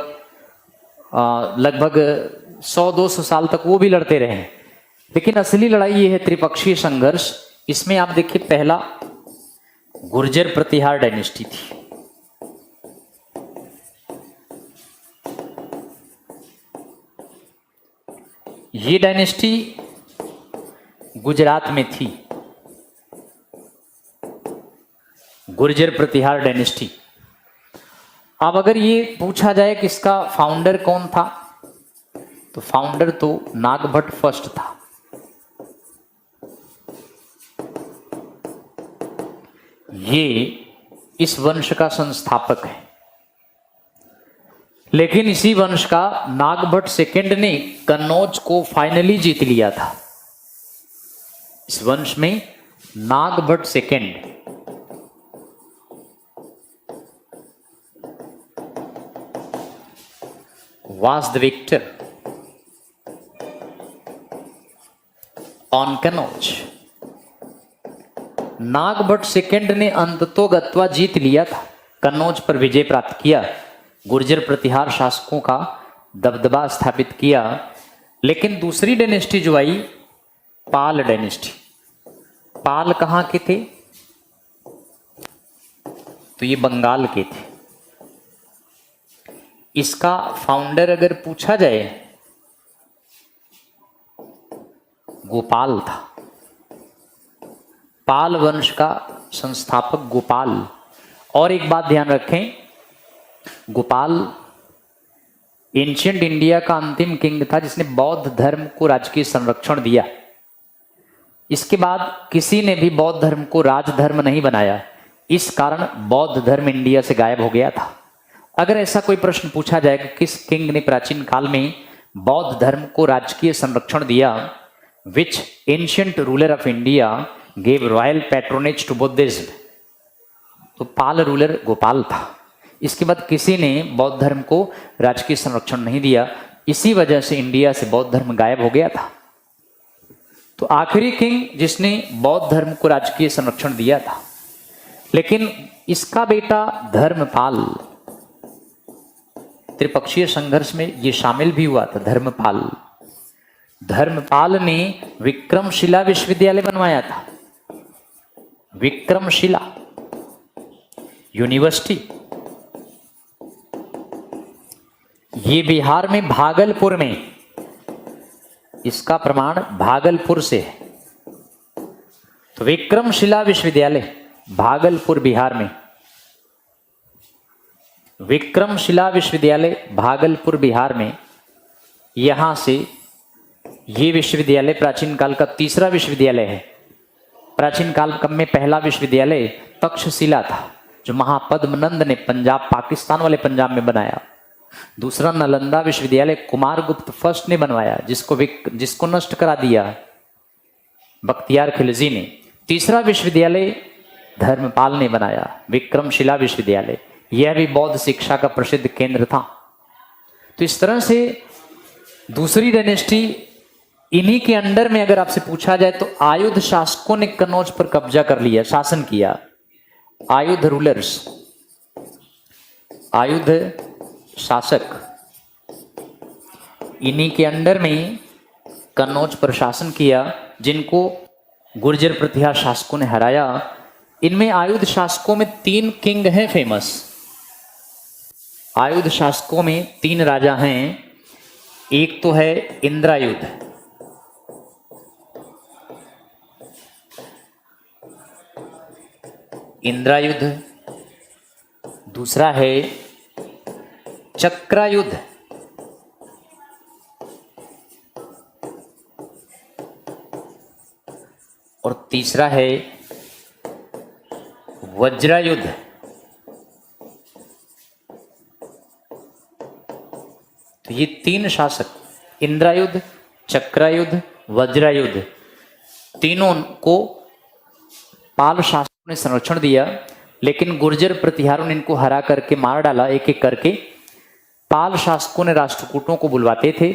Speaker 1: 100-200 साल तक वो भी लड़ते रहे। लेकिन असली लड़ाई ये है त्रिपक्षीय संघर्ष। इसमें आप देखिए, पहला गुर्जर प्रतिहार डायनेस्टी थी। ये डायनेस्टी गुजरात में थी, गुर्जर प्रतिहार डायनेस्टी। अब अगर ये पूछा जाए कि इसका फाउंडर कौन था, तो फाउंडर तो नागभट्ट फर्स्ट था। ये इस वंश का संस्थापक है। लेकिन इसी वंश का नागभट्ट सेकंड ने कन्नौज को फाइनली जीत लिया था। इस वंश में Nagabhata second was the victor on Kannauj। Nagabhata second ने अंततोगत्वा जीत लिया था, कन्नौज पर विजय प्राप्त किया, गुर्जर प्रतिहार शासकों का दबदबा स्थापित किया। लेकिन दूसरी डायनेस्टी जो आई, पाल डायनेस्टी। पाल कहाँ के थे? तो ये बंगाल के थे। इसका फाउंडर अगर पूछा जाए, गोपाल था। पाल वंश का संस्थापक गोपाल। और एक बात ध्यान रखें, गोपाल एंशिएंट इंडिया का अंतिम किंग था जिसने बौद्ध धर्म को राजकीय संरक्षण दिया। इसके बाद किसी ने भी बौद्ध धर्म को राजधर्म नहीं बनाया, इस कारण बौद्ध धर्म इंडिया से गायब हो गया था। अगर ऐसा कोई प्रश्न पूछा जाए कि किस किंग ने प्राचीन काल में बौद्ध धर्म को राजकीय संरक्षण दिया, which ancient ruler of India gave royal patronage to Buddhism, तो पाल रूलर गोपाल था। इसके बाद किसी ने बौद्ध धर्म को राजकीय संरक्षण नहीं दिया, इसी वजह से इंडिया से बौद्ध धर्म गायब हो गया था। तो आखिरी किंग जिसने बौद्ध धर्म को राजकीय संरक्षण दिया था, लेकिन इसका बेटा धर्मपाल, त्रिपक्षीय संघर्ष में ये शामिल भी हुआ था। धर्मपाल ने विक्रमशिला विश्वविद्यालय बनवाया था। विक्रमशिला यूनिवर्सिटी, ये बिहार में भागलपुर में, इसका प्रमाण भागलपुर से है। तो विक्रमशिला विश्वविद्यालय भागलपुर बिहार में, विक्रमशिला विश्वविद्यालय भागलपुर बिहार में, यहां से ये विश्वविद्यालय प्राचीन काल का तीसरा विश्वविद्यालय है। प्राचीन काल में पहला विश्वविद्यालय तक्षशिला था, जो महापद्मनंद ने पंजाब, पाकिस्तान वाले पंजाब में बनाया। दूसरा नालंदा विश्वविद्यालय कुमारगुप्त फर्स्ट ने बनवाया, जिसको नष्ट करा दिया बख्तियार खिलजी ने। तीसरा विश्वविद्यालय धर्मपाल ने बनाया, विक्रमशिला विश्वविद्यालय। यह भी बौद्ध शिक्षा का प्रसिद्ध केंद्र था। तो इस तरह से दूसरी डायनेस्टी, इन्हीं के अंडर में अगर आपसे पूछा जाए तो आयुध शासकों ने कन्नौज पर कब्जा कर लिया, शासन किया। आयुध रूलर्स, आयुध शासक, इन्हीं के अंडर में कन्नौज पर शासन किया, जिनको गुर्जर प्रतिहार शासकों ने हराया। इनमें आयुध शासकों में 3 किंग हैं फेमस। आयुध शासकों में 3 राजा हैं। एक तो है इंद्रायुध, इंद्रायुध। दूसरा है चक्रायुध, और तीसरा है वज्रायुध। तो ये 3 शासक, इंद्रायुध, चक्रायुध, वज्रायुध, तीनों को पाल शासकों ने संरक्षण दिया, लेकिन गुर्जर प्रतिहारों ने इनको हरा करके मार डाला एक एक करके। पाल शासकों ने राष्ट्रकूटों को बुलवाते थे,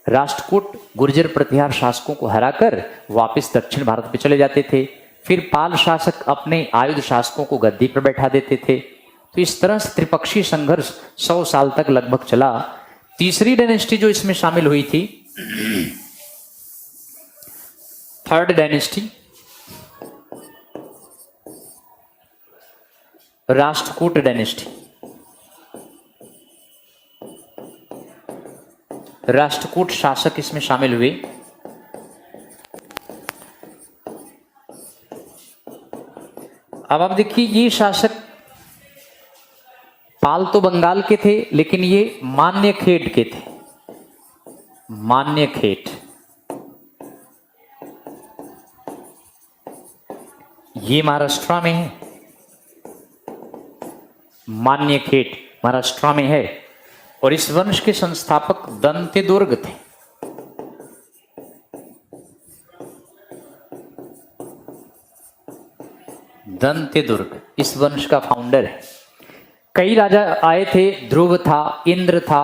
Speaker 1: राष्ट्रकूट गुर्जर प्रतिहार शासकों को हराकर वापस दक्षिण भारत पे चले जाते थे। फिर पाल शासक अपने आयुध शासकों को गद्दी पर बैठा देते थे। तो इस तरह से त्रिपक्षीय संघर्ष 100 साल तक लगभग चला। तीसरी डायनेस्टी जो इसमें शामिल हुई थी, third dynasty, Rashtrakuta dynasty. Rashtrakuta शासक इसमें शामिल हुए। अब आप देखिए, ये शासक पाल तो बंगाल के थे, लेकिन ये मान्यखेट के थे। मान्यखेट, ये महाराष्ट्र में है। मान्यखेट महाराष्ट्र में है, और इस वंश के संस्थापक दंतेदुर्ग थे। दंतेदुर्ग इस वंश का फाउंडर है। कई राजा आए थे, ध्रुव था, इंद्र था,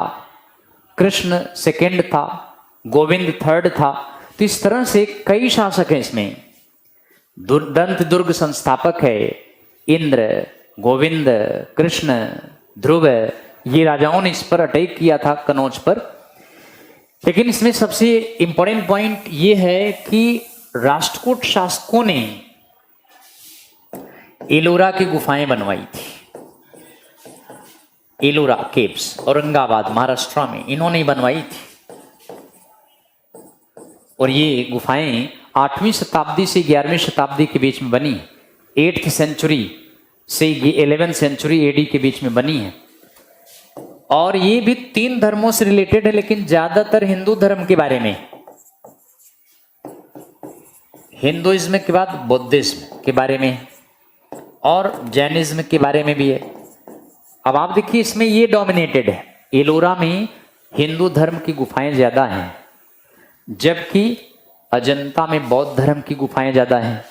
Speaker 1: कृष्ण सेकंड था, गोविंद थर्ड था। तो इस तरह से कई शासक हैं इसमें। दंतेदुर्ग संस्थापक है, इंद्र, गोविंद, कृष्ण, ध्रुव, ये राजाओं ने इस पर अटैक किया था कन्नौज पर। लेकिन इसमें सबसे इंपॉर्टेंट पॉइंट ये है कि राष्ट्रकूट शासकों ने एलोरा की गुफाएं बनवाई थी। एलोरा केव्स, औरंगाबाद महाराष्ट्र में, इन्होंने ही बनवाई थी। और ये गुफाएं 8वीं शताब्दी से 11वीं शताब्दी के बीच में बनी, 8th सेंचुरी से ये 11th सेंचुरी एडी के बीच में बनी है। और ये भी 3 धर्मों से रिलेटेड है, लेकिन ज्यादातर हिंदू धर्म के बारे में, हिंदुइज्म के बाद बौद्धिज्म के बारे में और जैनिज्म के बारे में भी है। अब आप देखिए इसमें ये डोमिनेटेड है, एलोरा में हिंदू धर्म की गुफाएं ज्यादा हैं, जबकि अजंता में बौद्ध धर्म की गुफाएं ज्यादा हैं।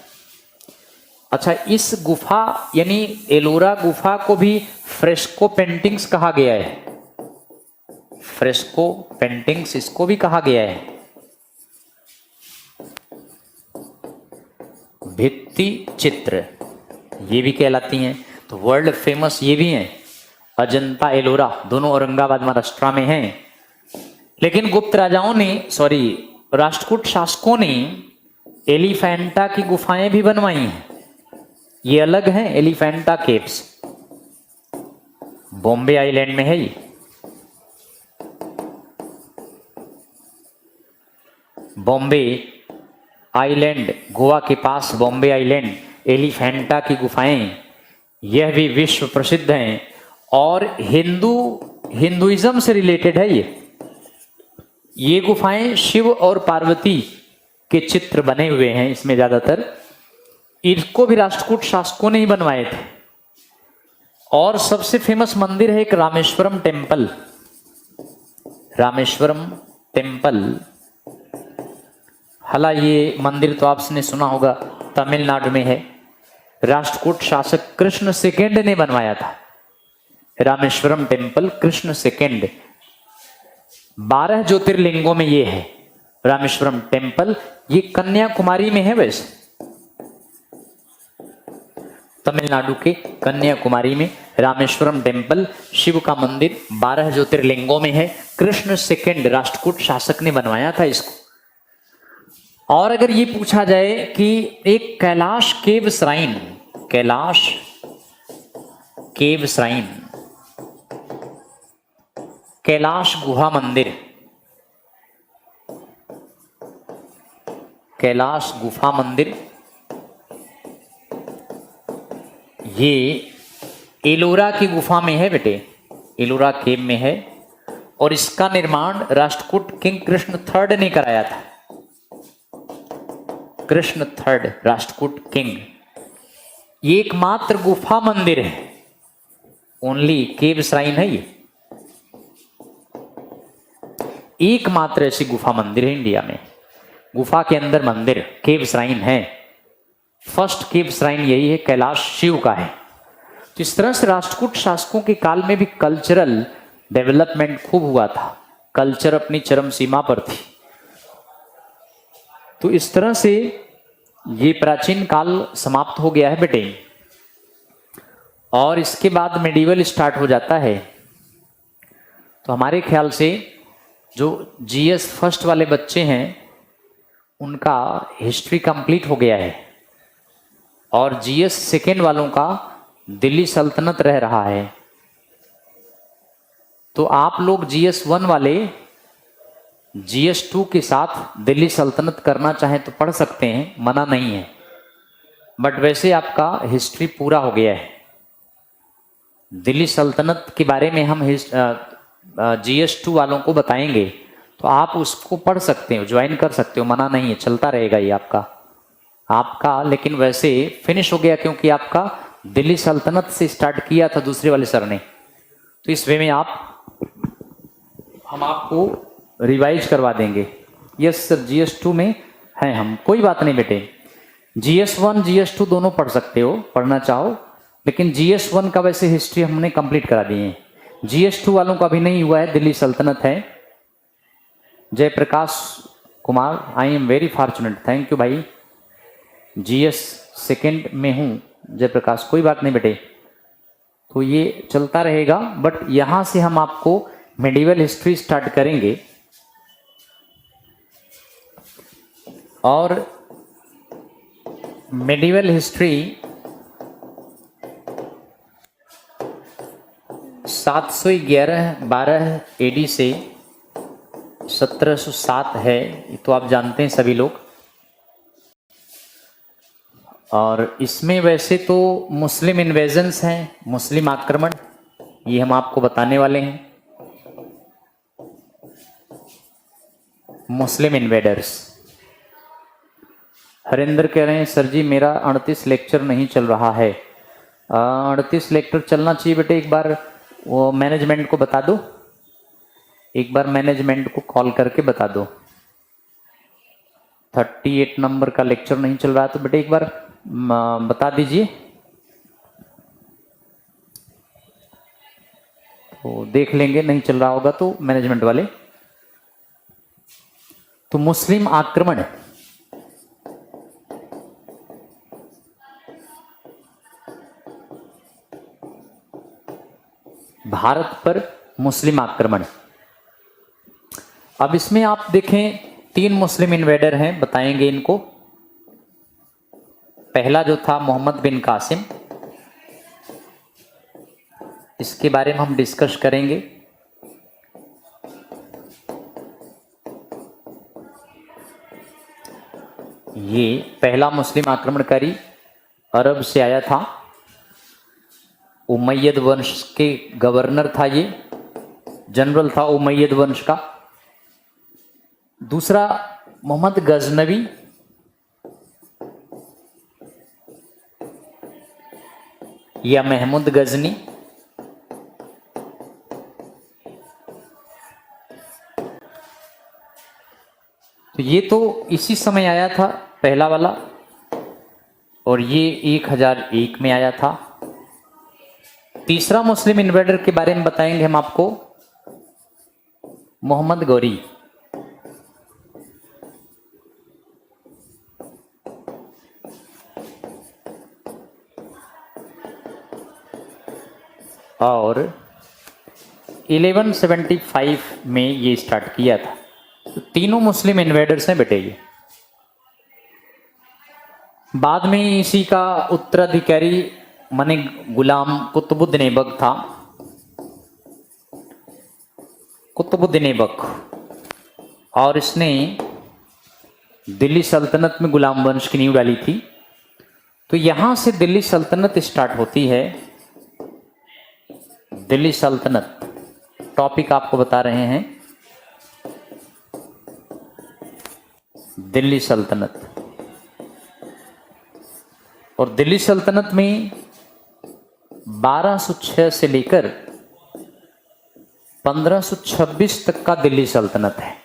Speaker 1: अच्छा, इस गुफा यानी एलोरा गुफा को भी फ्रेस्को पेंटिंग्स कहा गया है, फ्रेस्को पेंटिंग्स इसको भी कहा गया है। भित्ति चित्र ये भी कहलाती हैं। तो वर्ल्ड फेमस ये भी हैं, अजंता एलोरा, दोनों औरंगाबाद महाराष्ट्र में हैं। लेकिन गुप्त राजाओं ने, राष्ट्रकूट शासकों ने एलिफेंटा की गुफाएं भी बनवाई हैं। ये अलग हैं, एलिफेंटा केव्स, बॉम्बे आइलैंड में है ये। बॉम्बे आइलैंड, गोवा के पास बॉम्बे आइलैंड, एलिफेंटा की गुफाएं, यह भी विश्व प्रसिद्ध हैं और हिंदुइज्म से रिलेटेड है ये गुफाएं शिव और पार्वती के चित्र बने हुए हैं इसमें ज्यादातर। इसको भी राष्ट्रकूट शासकों ने ही बनवाए थे। और सबसे फेमस मंदिर है एक रामेश्वरम टेम्पल, रामेश्वरम टेम्पल। हालांकि ये मंदिर तो आपने सुना होगा, तमिलनाडु में है। राष्ट्रकूट शासक कृष्ण सेकेंड ने बनवाया था रामेश्वरम टेम्पल, कृष्ण सेकेंड। 12 ज्योतिर्लिंगों में ये है रामेश्वरम टेम्पल। ये कन्याकुमारी में है, वैसे तमिलनाडु के कन्याकुमारी में रामेश्वरम टेम्पल, शिव का मंदिर, 12 ज्योतिर्लिंगों में है। कृष्ण सेकेंड राष्ट्रकूट शासक ने बनवाया था इसको। और अगर ये पूछा जाए कि एक Kailash cave shrine, Kailash cave shrine, Kailash गुहा मंदिर, कैलाश गुफा मंदिर, ये एलोरा की गुफा में है बेटे, एलोरा केव में है। और इसका निर्माण राष्ट्रकूट किंग कृष्ण थर्ड ने कराया था, कृष्ण थर्ड राष्ट्रकूट किंग। ये एकमात्र गुफा मंदिर है, ओनली केव श्राइन है ये, एकमात्र ऐसी गुफा मंदिर है इंडिया में। गुफा के अंदर मंदिर, केव श्राइन है। फर्स्ट केव श्राइन यही है, कैलाश शिव का है। तो इस तरह से राष्ट्रकूट शासकों के काल में भी कल्चरल डेवलपमेंट खूब हुआ था, कल्चर अपनी चरम सीमा पर थी। तो इस तरह से ये प्राचीन काल समाप्त हो गया है बेटे। और इसके बाद मेडिवल स्टार्ट हो जाता है। तो हमारे ख्याल से जो जीएस फर्स्ट वाले बच्चे हैं उनका हिस्ट्री कंप्लीट हो गया है, और जीएस सेकेंड वालों का दिल्ली सल्तनत रह रहा है। तो आप लोग जीएस वन वाले GS2 के साथ दिल्ली सल्तनत करना चाहें तो पढ़ सकते हैं, मना नहीं है। बट वैसे आपका हिस्ट्री पूरा हो गया है। दिल्ली सल्तनत के बारे में हम GS2 वालों को बताएंगे, तो आप उसको पढ़ सकते हो, ज्वाइन कर सकते हो, मना नहीं है, चलता रहेगा ये आपका। लेकिन वैसे फिनिश हो गया क्योंकि आपका दिल्ली सल्तनत से स्टार्ट किया था दूसरे वाले सर ने। तो इस वे में हम आपको रिवाइज करवा देंगे। यस सर, GS2 में हैं हम, कोई बात नहीं बेटे। GS1 GS2 दोनों पढ़ सकते हो, पढ़ना चाहो। लेकिन GS1 का वैसे हिस्ट्री हमने कंप्लीट करा दी है। GS2 वालों का भी नहीं हुआ है, दिल्ली सल्तनत है। Jayprakash Kumar, I am very fortunate, thank you भाई। GS सेकेंड में हूँ जयप्रकाश, कोई बात नहीं बेटे। तो ये चलता रहेगा। बट यहां से हम आपको मेडिवल हिस्ट्री स्टार्ट करेंगे। और मेडिवल हिस्ट्री 711-12 एडी से 1707 है, ये तो आप जानते हैं सभी लोग। और इसमें वैसे तो मुस्लिम इन्वेजन्स हैं, मुस्लिम आक्रमण, ये हम आपको बताने वाले हैं। मुस्लिम इन्वेडर्स। हरिंदर कह रहे हैं सर जी मेरा 38 लेक्चर नहीं चल रहा है। 38 लेक्चर चलना चाहिए बेटे, एक बार वो मैनेजमेंट को बता दो, एक बार मैनेजमेंट को कॉल करके बता दो। 38 नंबर का लेक्चर नहीं चल रहा है तो बेटे एक बार बता दीजिए, तो देख लेंगे, नहीं चल रहा होगा तो मैनेजमेंट वाले। तो मुस्लिम आक्रमण, भारत पर मुस्लिम आक्रमण। अब इसमें आप देखें 3 मुस्लिम इन्वेडर हैं, बताएंगे इनको। पहला जो था मोहम्मद बिन कासिम, इसके बारे में हम डिस्कस करेंगे। ये पहला मुस्लिम आक्रमणकारी अरब से आया था, उमैयद वंश के गवर्नर था, ये जनरल था उमैयद वंश का। दूसरा मोहम्मद गजनवी, या महमूद गजनी, तो ये तो इसी समय आया था पहला वाला, और ये 1001 में आया था। तीसरा मुस्लिम इन्वेडर के बारे में बताएंगे हम आपको, मोहम्मद गौरी। और 1175 में ये स्टार्ट किया था। तो तीनों मुस्लिम इन्वेडर्स हैं बेटे ये। बाद में इसी का उत्तराधिकारी माने गुलाम कुतुबुद्दीन ऐबक था, कुतुबुद्दीन ऐबक, और इसने दिल्ली सल्तनत में गुलाम वंश की नींव डाली थी। तो यहां से दिल्ली सल्तनत स्टार्ट होती है। दिल्ली सल्तनत टॉपिक आपको बता रहे हैं, दिल्ली सल्तनत। और दिल्ली सल्तनत में 1206 से लेकर 1526 तक का दिल्ली सल्तनत है,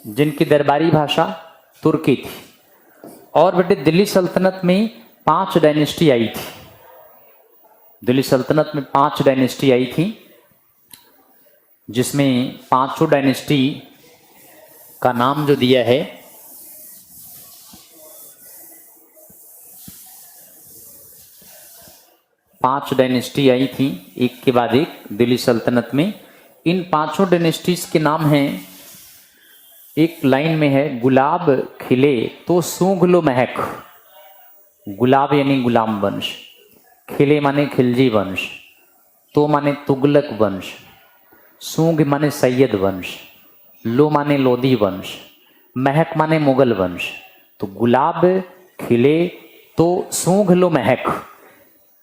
Speaker 1: जिनकी दरबारी भाषा तुर्की थी। और बेटे दिल्ली सल्तनत में 5 डायनेस्टी आई थी, दिल्ली सल्तनत में 5 डायनेस्टी आई थी, जिसमें 5 डायनेस्टी का नाम जो दिया है, पांच डायनेस्टी आई थी एक के बाद एक दिल्ली सल्तनत में। इन 5 डायनेस्टीज के नाम हैं, एक लाइन में है, गुलाब खिले तो सूंघ लो महक। गुलाब यानी गुलाम वंश, खिले माने खिलजी वंश, तो माने तुगलक वंश, सूंघ माने सैयद वंश, लो माने लोधी वंश, महक माने मुगल वंश। तो गुलाब खिले तो सूंघ लो महक,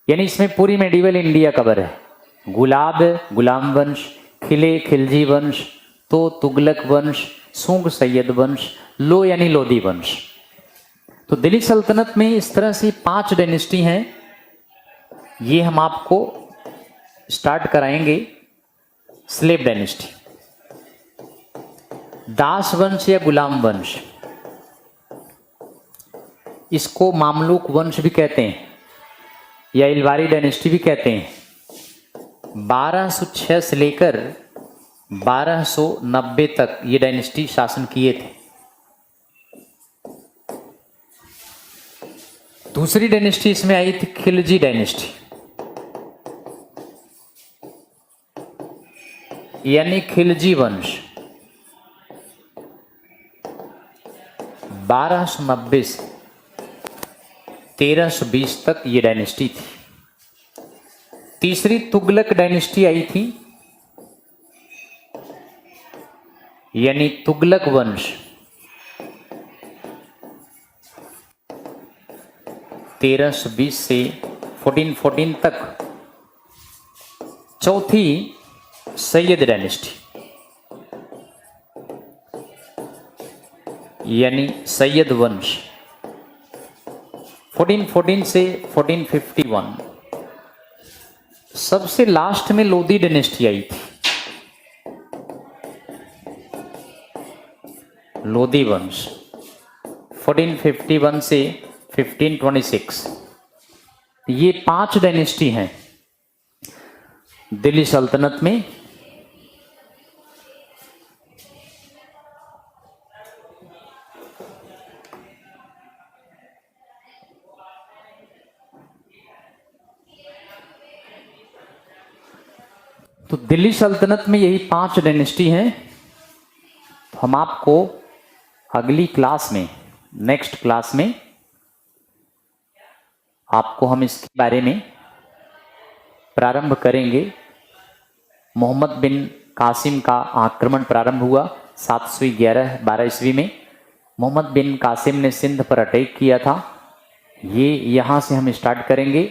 Speaker 1: यानी इसमें पूरी मेडिवल इंडिया कवर है। गुलाब गुलाम वंश, खिले खिलजी वंश, तो तुगलक वंश, सूंघ सैयद वंश, लो यानी लोधी वंश। तो दिल्ली सल्तनत में इस तरह से 5 डायनेस्टी हैं। ये हम आपको स्टार्ट कराएंगे। स्लेव डायनेस्टी, दास वंश या गुलाम वंश, इसको मामलुक वंश भी कहते हैं या इलवारी डायनेस्टी भी कहते हैं। 1206 से लेकर 1290 तक ये डायनेस्टी शासन किए थे। दूसरी डायनेस्टी इसमें आई थी खिलजी डायनेस्टी, यानी खिलजी वंश। 1290 से 1320 तक ये डायनेस्टी थी। तीसरी तुगलक डायनेस्टी आई थी, यानी तुगलक वंश। 1320 से 1414 तक। चौथी सैयद डायनेस्टी, यानी सैयद वंश, 1414 से 1451। सबसे लास्ट में लोधी डायनेस्टी आई थी, लोधी वंश, 1451 से 1526। ये 5 डायनेस्टी हैं दिल्ली सल्तनत में। तो दिल्ली सल्तनत में यही 5 डायनेस्टी हैं। तो हम आपको अगली क्लास में, नेक्स्ट क्लास में आपको हम इसके बारे में प्रारंभ करेंगे। मोहम्मद बिन कासिम का आक्रमण प्रारंभ हुआ 711-12 ईस्वी में। मोहम्मद बिन कासिम ने सिंध पर अटैक किया था, ये यहाँ से हम स्टार्ट करेंगे।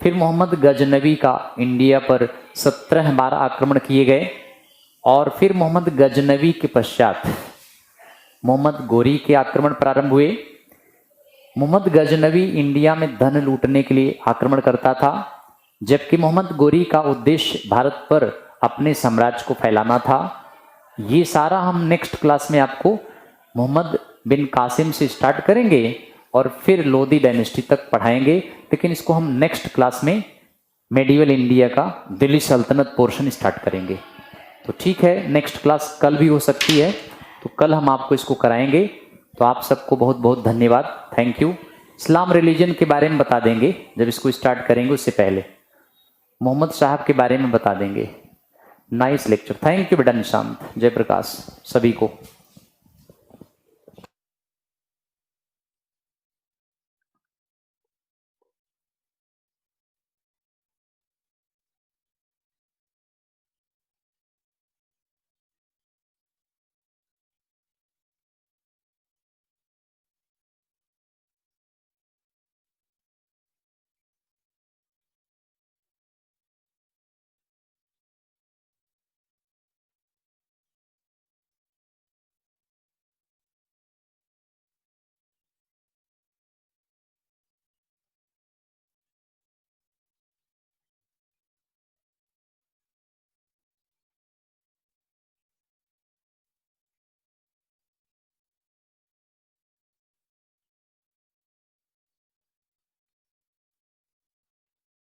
Speaker 1: फिर मोहम्मद गजनवी का इंडिया पर 17 बार आक्रमण किए गए, और फिर मोहम्मद गजनवी के पश्चात मोहम्मद गोरी के आक्रमण प्रारंभ हुए। मोहम्मद गजनवी इंडिया में धन लूटने के लिए आक्रमण करता था, जबकि मोहम्मद गोरी का उद्देश्य भारत पर अपने साम्राज्य को फैलाना था। ये सारा हम नेक्स्ट क्लास में आपको मोहम्मद बिन कासिम से स्टार्ट करेंगे और फिर लोधी डायनेस्टी तक पढ़ाएंगे। लेकिन इसको हम नेक्स्ट क्लास में मेडिवल इंडिया का दिल्ली सल्तनत पोर्शन स्टार्ट करेंगे। तो ठीक है, नेक्स्ट क्लास कल भी हो सकती है, तो कल हम आपको इसको कराएंगे। तो आप सबको बहुत बहुत धन्यवाद, थैंक यू। इस्लाम रिलीजन के बारे में बता देंगे जब इसको स्टार्ट करेंगे, उससे पहले मोहम्मद साहब के बारे में बता देंगे। नाइस लेक्चर, थैंक यू बेटा निशांत, जयप्रकाश, सभी को।